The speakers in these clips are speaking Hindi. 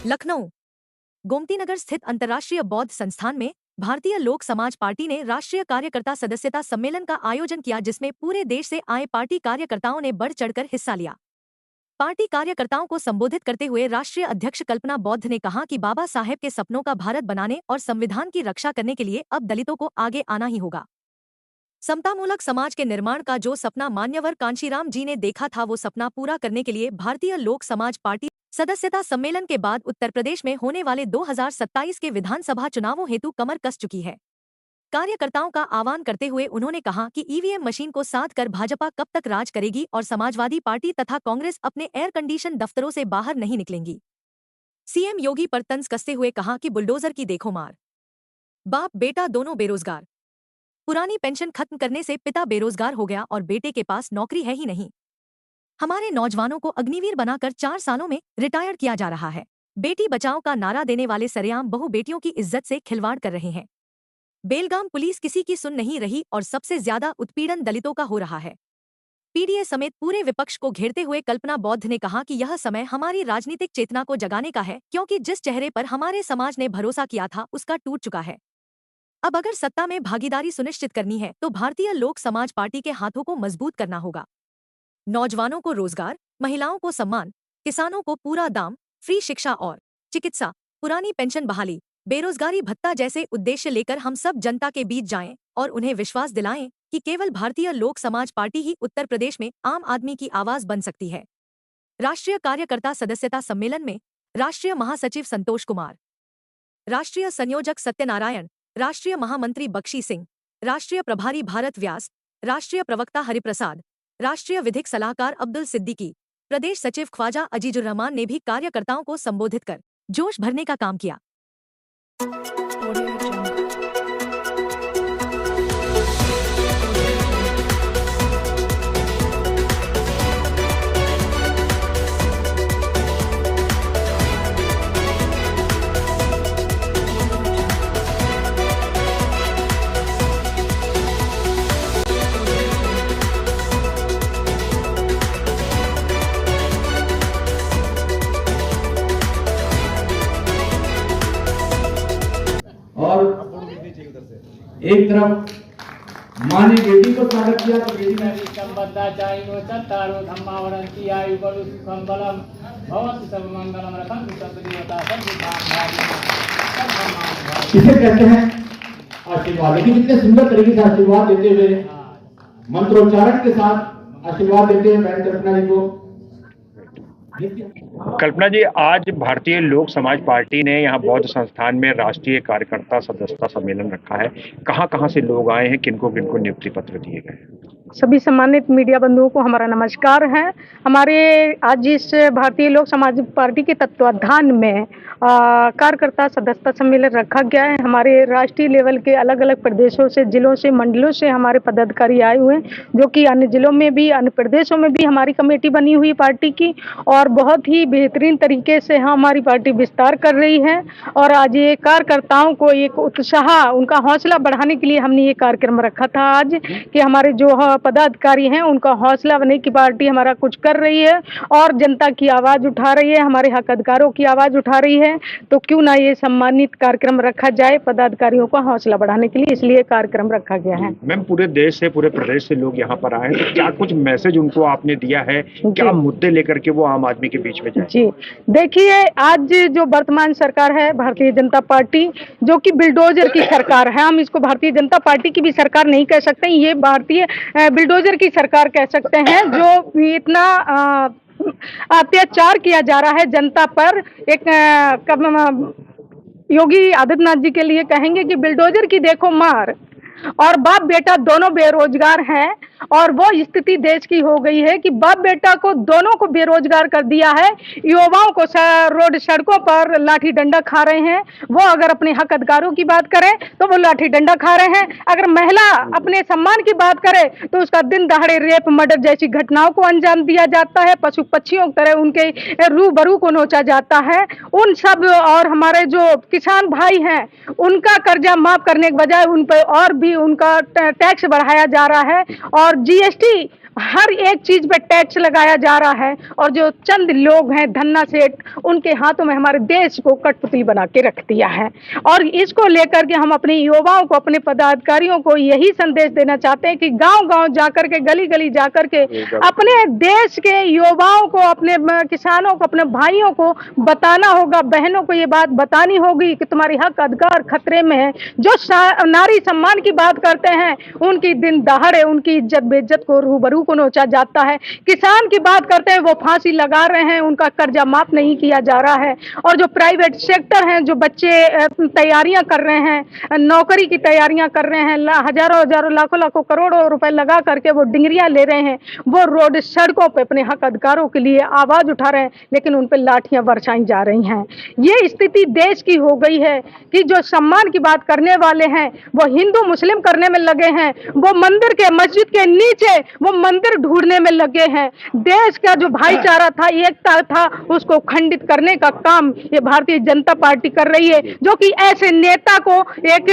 लखनऊ गोमतीनगर स्थित अंतर्राष्ट्रीय बौद्ध संस्थान में भारतीय लोक समाज पार्टी ने राष्ट्रीय कार्यकर्ता सदस्यता सम्मेलन का आयोजन किया, जिसमें पूरे देश से आए पार्टी कार्यकर्ताओं ने बढ़ चढ़कर हिस्सा लिया। पार्टी कार्यकर्ताओं को संबोधित करते हुए राष्ट्रीय अध्यक्ष कल्पना बौद्ध ने कहा कि बाबा साहेब के सपनों का भारत बनाने और संविधान की रक्षा करने के लिए अब दलितों को आगे आना ही होगा। समतामूलक समाज के निर्माण का जो सपना मान्यवर कांशीराम जी ने देखा था, वो सपना पूरा करने के लिए भारतीय लोक समाज पार्टी सदस्यता सम्मेलन के बाद उत्तर प्रदेश में होने वाले 2027 के विधानसभा चुनावों हेतु कमर कस चुकी है। कार्यकर्ताओं का आह्वान करते हुए उन्होंने कहा कि ईवीएम मशीन को साध कर भाजपा कब तक राज करेगी और समाजवादी पार्टी तथा कांग्रेस अपने एयर कंडीशन दफ्तरों से बाहर नहीं निकलेंगी। सीएम योगी पर तंज कसते हुए कहा कि बुलडोजर की देखो मार, बाप बेटा दोनों बेरोजगार। पुरानी पेंशन खत्म करने से पिता बेरोजगार हो गया और बेटे के पास नौकरी है ही नहीं। हमारे नौजवानों को अग्निवीर बनाकर 4 सालों में रिटायर किया जा रहा है। बेटी बचाओ का नारा देने वाले सरेआम बहु बेटियों की इज्जत से खिलवाड़ कर रहे हैं। बेलगाम पुलिस किसी की सुन नहीं रही और सबसे ज्यादा उत्पीड़न दलितों का हो रहा है। पीडीए समेत पूरे विपक्ष को घेरते हुए कल्पना बौद्ध ने कहा कि यह समय हमारी राजनीतिक चेतना को जगाने का है, क्योंकि जिस चेहरे पर हमारे समाज ने भरोसा किया था उसका टूट चुका है। अब अगर सत्ता में भागीदारी सुनिश्चित करनी है तो भारतीय लोक समाज पार्टी के हाथों को मजबूत करना होगा। नौजवानों को रोजगार, महिलाओं को सम्मान, किसानों को पूरा दाम, फ्री शिक्षा और चिकित्सा, पुरानी पेंशन बहाली, बेरोजगारी भत्ता जैसे उद्देश्य लेकर हम सब जनता के बीच जाएं और उन्हें विश्वास दिलाएं कि केवल भारतीय लोक समाज पार्टी ही उत्तर प्रदेश में आम आदमी की आवाज बन सकती है। राष्ट्रीय कार्यकर्ता सदस्यता सम्मेलन में राष्ट्रीय महासचिव संतोष कुमार, राष्ट्रीय संयोजक सत्यनारायण, राष्ट्रीय महामंत्री बख्शी सिंह, राष्ट्रीय प्रभारी भारत व्यास, राष्ट्रीय प्रवक्ता हरिप्रसाद, राष्ट्रीय विधिक सलाहकार अब्दुल सिद्दीकी, प्रदेश सचिव ख्वाजा अजीजुर रहमान ने भी कार्यकर्ताओं को संबोधित कर जोश भरने का काम किया। और एक तरफ माँ ने बेटी को स्वागत किया तो बेटी ने इसे कहते हैं आशीर्वाद। लेकिन इतने सुंदर तरीके से आशीर्वाद देते हुए, मंत्रोच्चारण के साथ आशीर्वाद देते हैं बहन कल्पना जी को। कल्पना जी, आज भारतीय लोक समाज पार्टी ने यहाँ बौद्ध संस्थान में राष्ट्रीय कार्यकर्ता सदस्यता सम्मेलन रखा है। कहाँ से लोग आए हैं, किनको किनको नियुक्ति पत्र दिए गए? सभी सम्मानित मीडिया बंधुओं को हमारा नमस्कार है। हमारे आज इस भारतीय लोक समाज पार्टी के तत्वाधान में कार्यकर्ता सदस्यता सम्मेलन रखा गया है। हमारे राष्ट्रीय लेवल के अलग अलग प्रदेशों से, जिलों से, मंडलों से हमारे पदाधिकारी आए हुए हैं, जो कि अन्य जिलों में भी, अन्य प्रदेशों में भी हमारी कमेटी बनी हुई पार्टी की, और बहुत ही बेहतरीन तरीके से हमारी पार्टी विस्तार कर रही है। और आज ये कार्यकर्ताओं को एक उत्साह, उनका हौसला बढ़ाने के लिए हमने ये कार्यक्रम रखा था आज, कि हमारे जो पदाधिकारी हैं उनका हौसला बने कि पार्टी हमारा कुछ कर रही है और जनता की आवाज़ उठा रही है, हमारे हक अधिकारों की आवाज़ उठा रही है, तो क्यों ना ये सम्मानित कार्यक्रम रखा जाए पदाधिकारियों का हौसला बढ़ाने के लिए, इसलिए कार्यक्रम रखा गया है। मैम, पूरे देश से, पूरे प्रदेश से लोग यहाँ पर आए हैं, क्या कुछ मैसेज उनको आपने दिया है? क्या मुद्दे लेकर के वो आम आदमी के बीच में जाए? जी, देखिए, आज जो वर्तमान सरकार है भारतीय जनता पार्टी, जो कि बिल्डोजर की सरकार है, हम इसको भारतीय जनता पार्टी की भी सरकार नहीं कह सकते, ये भारतीय बिल्डोजर की सरकार कह सकते हैं, जो इतना अत्याचार किया जा रहा है जनता पर। एक योगी आदित्यनाथ जी के लिए कहेंगे कि बिल्डोजर की देखो मार, और बाप बेटा दोनों बेरोजगार हैं, और वो स्थिति देश की हो गई है कि बाप बेटा को दोनों को बेरोजगार कर दिया है। युवाओं को रोड सड़कों पर लाठी डंडा खा रहे हैं। वो अगर अपने हक अधिकारों की बात करें तो वो लाठी डंडा खा रहे हैं, अगर महिला अपने सम्मान की बात करे तो उसका दिन दहाड़े रेप, मर्डर जैसी घटनाओं को अंजाम दिया जाता है, पशु पक्षियों की तरह उनके रूबरू को नोचा जाता है। उन सब, और हमारे जो किसान भाई हैं उनका कर्जा माफ करने के बजाय उन पर और भी उनका टैक्स बढ़ाया जा रहा है, और जीएसटी हर एक चीज पे टैक्स लगाया जा रहा है और जो चंद लोग हैं धन्ना सेठ, उनके हाथों में हमारे देश को कठपुतली बना के रख दिया है। और इसको लेकर के हम अपने युवाओं को, अपने पदाधिकारियों को यही संदेश देना चाहते हैं कि गांव-गांव जाकर के, गली-गली जाकर के अपने देश के युवाओं को, अपने किसानों को, अपने भाइयों को बताना होगा, बहनों को ये बात बतानी होगी कि तुम्हारी हक अधिकार खतरे में है। जो नारी सम्मान की बात करते हैं, उनकी दिन दहाड़े उनकी इज्जत बेइज्जत को रूबरू को नोचा जाता है। किसान की बात करते हैं, वो फांसी लगा रहे हैं, उनका कर्जा माफ नहीं किया जा रहा है। और जो प्राइवेट सेक्टर हैं, जो बच्चे तैयारियां कर रहे हैं, नौकरी की तैयारियां कर रहे हैं, हजारों लाखों करोड़ों रुपए लगा करके वो डिग्रियां ले रहे हैं, वो रोड सड़कों पे अपने हक अधिकारों के लिए आवाज उठा रहे हैं, लेकिन उन पे लाठियां बरसाई जा रही हैं। ये स्थिति देश की हो गई है कि जो सम्मान की बात करने वाले हैं वो हिंदू मुस्लिम करने में लगे हैं, वो मंदिर के, मस्जिद के नीचे वो मंदिर ढूंढने में लगे हैं। देश का जो भाईचारा था, एकता था, उसको खंडित करने का काम ये भारतीय जनता पार्टी कर रही है, जो कि ऐसे नेता को एक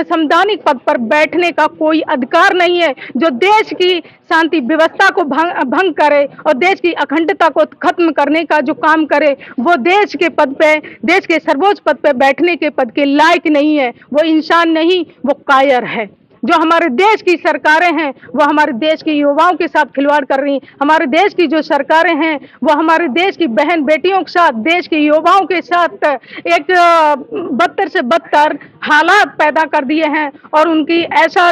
संवैधानिक पद पर बैठने का कोई अधिकार नहीं है, जो देश की शांति व्यवस्था को भंग करे और देश की अखंडता को खत्म करने का जो काम करे, वो देश के पद पे, देश के सर्वोच्च पद पे बैठने के पद के लायक नहीं है। वो इंसान नहीं, वो कायर है। जो हमारे देश की सरकारें हैं वो हमारे देश के युवाओं के साथ खिलवाड़ कर रही हैं। हमारे देश की जो सरकारें हैं वो हमारे देश की बहन बेटियों के साथ, देश के युवाओं के साथ एक बदतर से बदतर हालात पैदा कर दिए हैं और उनकी ऐसा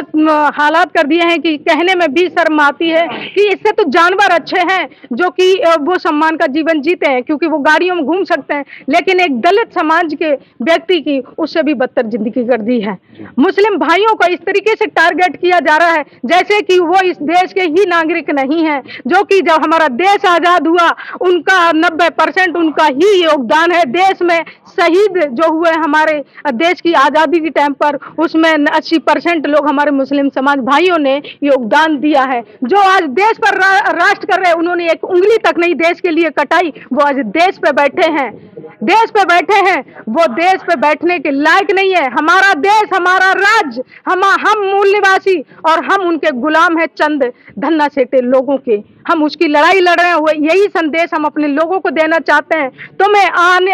हालात कर दिए हैं कि कहने में भी शर्म आती है कि इससे तो जानवर अच्छे हैं जो कि वो सम्मान का जीवन जीते हैं, क्योंकि वो गाड़ियों में घूम सकते हैं, लेकिन एक दलित समाज के व्यक्ति की उससे भी बदतर जिंदगी कर दी है। मुस्लिम भाइयों को इस तरीके से टारगेट किया जा रहा है जैसे कि वो इस देश के ही नागरिक नहीं है, जो कि जब हमारा देश आजाद हुआ उनका 90% उनका ही योगदान है। देश में शहीद जो हुए हमारे देश की आजादी के टाइम पर, उसमें 80% लोग हमारे मुस्लिम समाज भाइयों ने योगदान दिया है। जो आज देश पर राष्ट्र कर रहे हैं, उन्होंने एक उंगली तक नहीं देश के लिए कटाई, वो आज देश पे बैठे हैं, देश पे बैठे हैं, वो देश पे बैठने के लायक नहीं है। हमारा देश, हमारा राज्य, हम मूल निवासी और हम उनके गुलाम हैं, चंद धन्ना सेठे लोगों के। हम उसकी लड़ाई लड़ रहे हैं। यही संदेश हम अपने लोगों को देना चाहते हैं। तुम्हें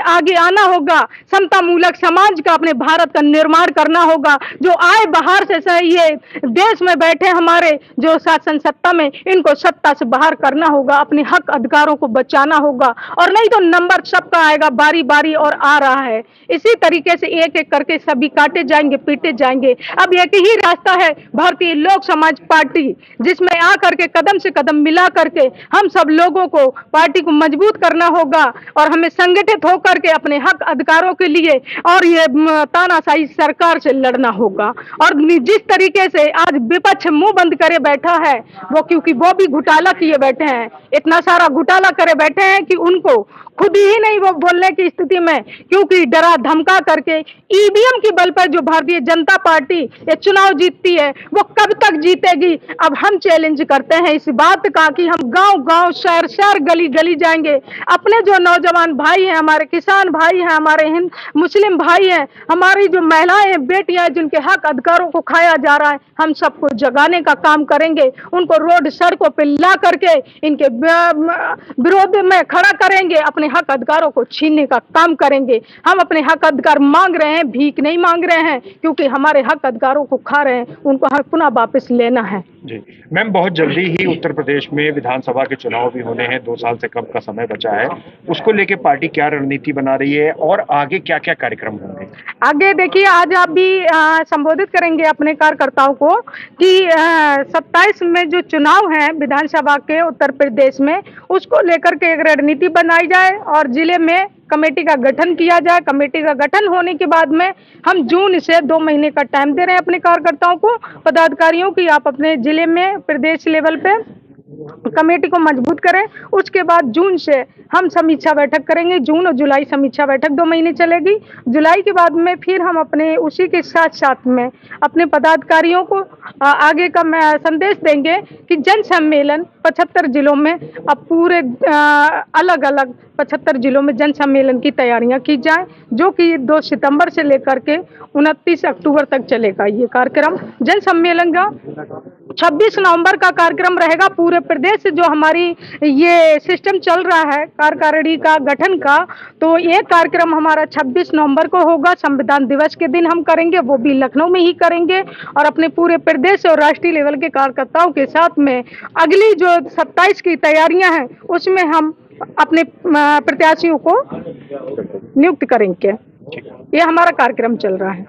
आगे आना होगा, समता मूलक समाज का, अपने भारत का निर्माण करना होगा। जो आए बाहर से ये देश में बैठे हमारे जो शासन सत्ता में, इनको सत्ता से बाहर करना होगा, अपने हक अधिकारों को बचाना होगा, और नहीं तो नंबर सबका आएगा बारी बारी और आ रहा है। इसी तरीके से एक एक करके सभी काटे जाएंगे, पीटे जाएंगे। अब एक ही रास्ता है भारतीय लोक समाज पार्टी, जिसमें आकर के कदम से कदम मिला करके हम सब लोगों को, पार्टी को मजबूत करना होगा और हमें संगठित होकर के अपने हक अधिकारों के लिए और ये तानाशाही सरकार से लड़ना होगा। और जिस तरीके से आज विपक्ष मुंह बंद करे बैठा है, वो क्योंकि वो भी घोटाला किए बैठे हैं, इतना सारा घोटाला करे बैठे हैं कि उनको खुद ही नहीं वो बोलने की स्थिति में, क्योंकि डरा धमका करके ईवीएम की बल पर जो भारतीय जनता पार्टी ये चुनाव जीतती है, वो कब तक जीतेगी। अब हम चैलेंज करते हैं इस बात का कि हम गांव गांव, शहर शहर, गली गली जाएंगे। अपने जो नौजवान भाई हैं, हमारे किसान भाई हैं, हमारे मुस्लिम भाई हैं, हमारी जो महिलाएं बेटियां हैं जिनके हक अधिकारों को खाया जा रहा है, हम सबको जगाने का काम करेंगे। उनको रोड सड़कों पर ला करके इनके विरोध में खड़ा करेंगे, अपने हक अधिकारों को छीनने का काम करेंगे। हम अपने हक अधिकार मांग रहे हैं, भीख नहीं मांग रहे हैं, क्योंकि हमारे हक अधिकारों को खा रहे हैं, उनको हमें पुनः वापस लेना है। जी मैम, बहुत जल्दी ही उत्तर प्रदेश में विधानसभा के चुनाव भी होने हैं, 2 साल से कम का समय बचा है। उसको लेके पार्टी क्या रणनीति बना रही है और आगे क्या क्या कार्यक्रम होंगे? आगे देखिए, आज आप भी संबोधित करेंगे अपने कार्यकर्ताओं को कि 27 में जो चुनाव है विधानसभा के उत्तर प्रदेश में, उसको लेकर के एक रणनीति बनाई जाए और जिले में कमेटी का गठन किया जाए। कमेटी का गठन होने के बाद में हम जून से 2 महीने का टाइम दे रहे हैं अपने कार्यकर्ताओं को, पदाधिकारियों की, आप अपने जिले में प्रदेश लेवल पे कमेटी को मजबूत करें। उसके बाद जून से हम समीक्षा बैठक करेंगे। जून और जुलाई समीक्षा बैठक 2 महीने चलेगी। जुलाई के बाद में फिर हम अपने उसी के साथ साथ में अपने पदाधिकारियों को आगे का संदेश देंगे कि जन सम्मेलन 75 जिलों में, अब पूरे अलग अलग 75 जिलों में जन सम्मेलन की तैयारियां की जाए, जो कि 2 सितंबर से लेकर के 29 अक्टूबर तक चलेगा ये कार्यक्रम जन सम्मेलन का। 26 नवंबर का कार्यक्रम रहेगा। पूरे प्रदेश से जो हमारी ये सिस्टम चल रहा है कार्यकारिणी का गठन का, तो ये कार्यक्रम हमारा 26 नवंबर को होगा। संविधान दिवस के दिन हम करेंगे, वो भी लखनऊ में ही करेंगे और अपने पूरे प्रदेश और राष्ट्रीय लेवल के कार्यकर्ताओं के साथ में अगली जो 27 की तैयारियां हैं उसमें हम अपने प्रत्याशियों को नियुक्त करेंगे। ये हमारा कार्यक्रम चल रहा है।